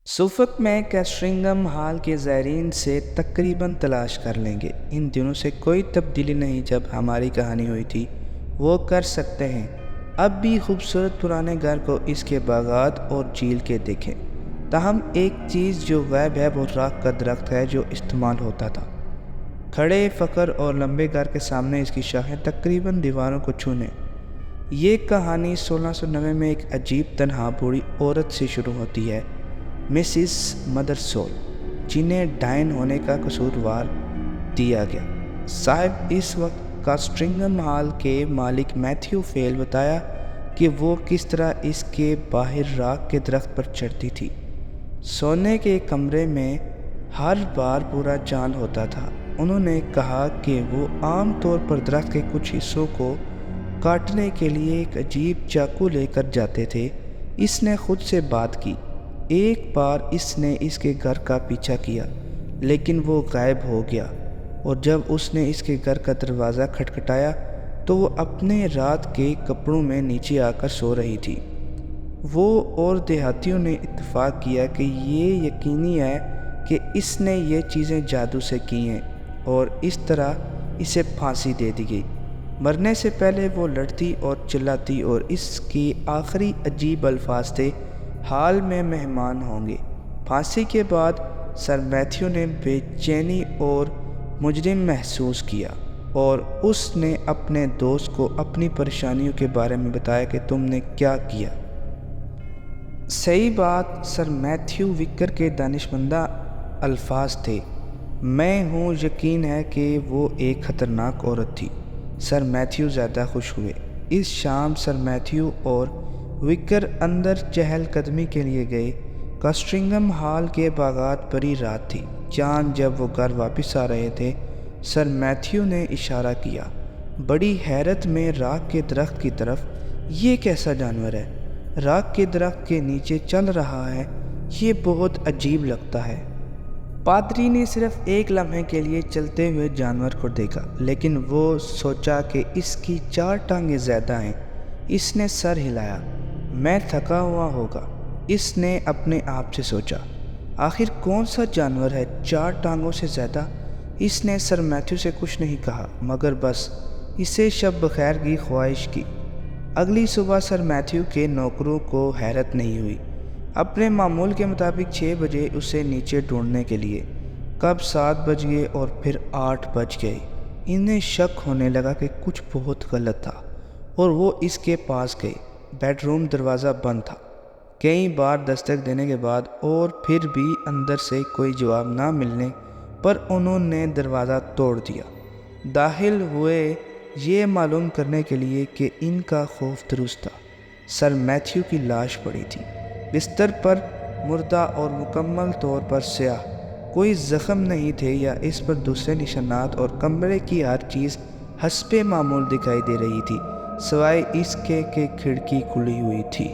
سفک میں کیسٹرنگم ہال کے زائرین سے تقریباً تلاش کر لیں گے۔ ان دنوں سے کوئی تبدیلی نہیں جب ہماری کہانی ہوئی تھی، وہ کر سکتے ہیں۔ اب بھی خوبصورت پرانے گھر کو اس کے باغات اور جھیل کے دیکھیں۔ تاہم ایک چیز جو غائب ہے وہ راکھ کا درخت ہے جو استعمال ہوتا تھا۔ کھڑے فخر اور لمبے گھر کے سامنے اس کی شاخیں تقریباً دیواروں کو چھونے۔ یہ کہانی 1690 میں ایک عجیب تنہا بوڑھی عورت سے شروع ہوتی ہے، مسز مدر سول، جنہیں ڈائن ہونے کا قصوروار دیا گیا۔ صاحب اس وقت کاسٹرنگم ہال کے مالک میتھیو فیل بتایا کہ وہ کس طرح اس کے باہر راکھ کے درخت پر چڑھتی تھی۔ سونے کے کمرے میں ہر بار پورا چاند ہوتا تھا۔ انہوں نے کہا کہ وہ عام طور پر درخت کے کچھ حصوں کو کاٹنے کے لیے ایک عجیب چاقو لے کر جاتے تھے۔ اس نے خود سے بات کی۔ ایک بار اس نے اس کے گھر کا پیچھا کیا، لیکن وہ غائب ہو گیا، اور جب اس نے اس کے گھر کا دروازہ کھٹکھٹایا تو وہ اپنے رات کے کپڑوں میں نیچے آ کر سو رہی تھی۔ وہ اور دیہاتیوں نے اتفاق کیا کہ یہ یقینی ہے کہ اس نے یہ چیزیں جادو سے کی ہیں، اور اس طرح اسے پھانسی دے دی گئی۔ مرنے سے پہلے وہ لڑتی اور چلاتی، اور اس کے آخری عجیب الفاظ تھے، حال میں مہمان ہوں گے۔ پھانسی کے بعد سر میتھیو نے بے چینی اور مجرم محسوس کیا، اور اس نے اپنے دوست کو اپنی پریشانیوں کے بارے میں بتایا کہ تم نے کیا کیا۔ صحیح بات سر میتھیو وکر کے دانشمندانہ الفاظ تھے۔ میں ہوں یقین ہے کہ وہ ایک خطرناک عورت تھی۔ سر میتھیو زیادہ خوش ہوئے۔ اس شام سر میتھیو اور وکر اندر چہل قدمی کے لیے گئے۔ کاسٹرنگم ہال کے باغات بھری رات تھی۔ چاند جب وہ گھر واپس آ رہے تھے، سر میتھیو نے اشارہ کیا، بڑی حیرت میں راکھ کے درخت کی طرف۔ یہ کیسا جانور ہے؟ راکھ کے درخت کے نیچے چل رہا ہے، یہ بہت عجیب لگتا ہے۔ پادری نے صرف ایک لمحے کے لیے چلتے ہوئے جانور کو دیکھا، لیکن وہ سوچا کہ اس کی 4 ٹانگیں زیادہ ہیں۔ اس نے سر ہلایا۔ میں تھکا ہوا ہوگا، اس نے اپنے آپ سے سوچا۔ آخر کون سا جانور ہے 4 ٹانگوں سے زیادہ؟ اس نے سر میتھیو سے کچھ نہیں کہا، مگر بس اسے شب بخیر کی خواہش کی۔ اگلی صبح سر میتھیو کے نوکروں کو حیرت نہیں ہوئی۔ اپنے معمول کے مطابق 6 بجے اسے نیچے ڈھونڈنے کے لیے۔ کب 7 بج گئے اور پھر 8 بج گئے۔ انہیں شک ہونے لگا کہ کچھ بہت غلط تھا، اور وہ اس کے پاس گئے۔ بیڈ روم دروازہ بند تھا۔ کئی بار دستک دینے کے بعد اور پھر بھی اندر سے کوئی جواب نہ ملنے پر انہوں نے دروازہ توڑ دیا۔ داخل ہوئے یہ معلوم کرنے کے لیے کہ ان کا خوف درست تھا۔ سر میتھیو کی لاش پڑی تھی، بستر پر مردہ اور مکمل طور پر سیاہ۔ کوئی زخم نہیں تھے یا اس پر دوسرے نشانات، اور کمرے کی ہر چیز حسب معمول دکھائی دے رہی تھی، سوائے اس کے کہ کھڑکی کھلی ہوئی تھی۔